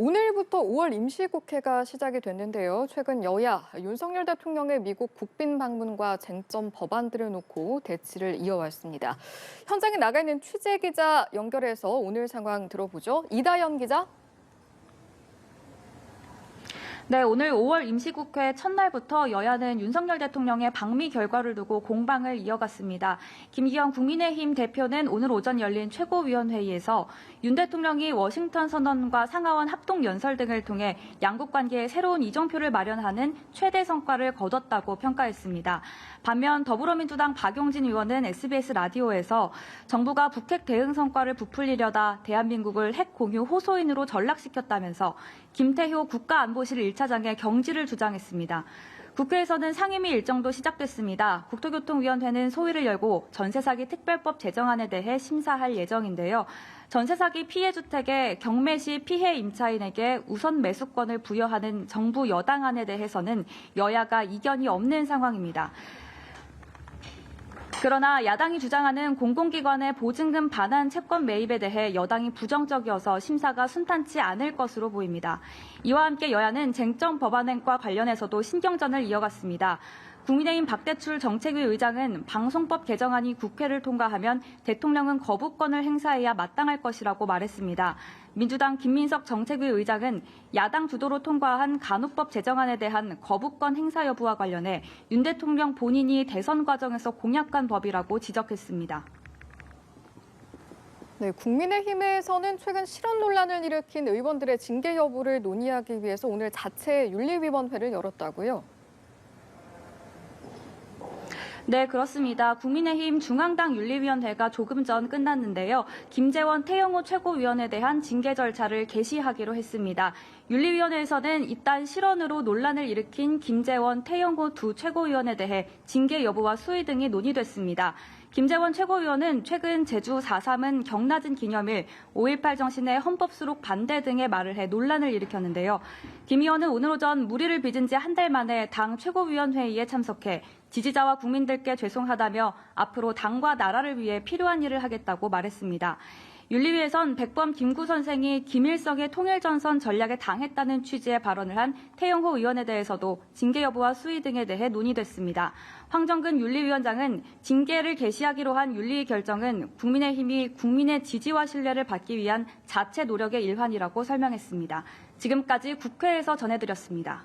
오늘부터 5월 임시국회가 시작이 됐는데요. 최근 여야, 윤석열 대통령의 미국 국빈 방문과 쟁점 법안들을 놓고 대치를 이어왔습니다. 현장에 나가 있는 취재기자 연결해서 오늘 상황 들어보죠. 이다연 기자. 네, 오늘 5월 임시국회 첫날부터 여야는 윤석열 대통령의 방미 결과를 두고 공방을 이어갔습니다. 김기현 국민의힘 대표는 오늘 오전 열린 최고위원회의에서 윤 대통령이 워싱턴 선언과 상하원 합동연설 등을 통해 양국 관계에 새로운 이정표를 마련하는 최대 성과를 거뒀다고 평가했습니다. 반면 더불어민주당 박용진 의원은 SBS 라디오에서 정부가 북핵 대응 성과를 부풀리려다 대한민국을 핵 공유 호소인으로 전락시켰다면서 김태효 국가안보실 1차장의 경질을 주장했습니다. 국회에서는 상임위 일정도 시작됐습니다. 국토교통위원회는 소위를 열고 전세사기 특별법 제정안에 대해 심사할 예정인데요. 전세사기 피해주택의 경매시 피해 임차인에게 우선 매수권을 부여하는 정부 여당안에 대해서는 여야가 이견이 없는 상황입니다. 그러나 야당이 주장하는 공공기관의 보증금 반환 채권 매입에 대해 여당이 부정적이어서 심사가 순탄치 않을 것으로 보입니다. 이와 함께 여야는 쟁점 법안과 관련해서도 신경전을 이어갔습니다. 국민의힘 박대출 정책위 의장은 방송법 개정안이 국회를 통과하면 대통령은 거부권을 행사해야 마땅할 것이라고 말했습니다. 민주당 김민석 정책위 의장은 야당 주도로 통과한 간호법 제정안에 대한 거부권 행사 여부와 관련해 윤 대통령 본인이 대선 과정에서 공약한 법이라고 지적했습니다. 네, 국민의힘에서는 최근 실언 논란을 일으킨 의원들의 징계 여부를 논의하기 위해서 오늘 자체 윤리위원회를 열었다고요? 네, 그렇습니다. 국민의힘 중앙당 윤리위원회가 조금 전 끝났는데요. 김재원, 태영호 최고위원에 대한 징계 절차를 개시하기로 했습니다. 윤리위원회에서는 이딴 실언으로 논란을 일으킨 김재원, 태영호 두 최고위원에 대해 징계 여부와 수위 등이 논의됐습니다. 김재원 최고위원은 최근 제주 4.3은 경naz은 기념일, 5.18 정신의 헌법 수록 반대 등의 말을 해 논란을 일으켰는데요. 김 의원은 오늘 오전 무리를 빚은 지 한 달 만에 당 최고위원회의에 참석해 지지자와 국민들께 죄송하다며 앞으로 당과 나라를 위해 필요한 일을 하겠다고 말했습니다. 윤리위에선 백범 김구 선생이 김일성의 통일전선 전략에 당했다는 취지의 발언을 한 태영호 의원에 대해서도 징계 여부와 수위 등에 대해 논의됐습니다. 황정근 윤리위원장은 징계를 개시하기로 한 윤리 결정은 국민의힘이 국민의 지지와 신뢰를 받기 위한 자체 노력의 일환이라고 설명했습니다. 지금까지 국회에서 전해드렸습니다.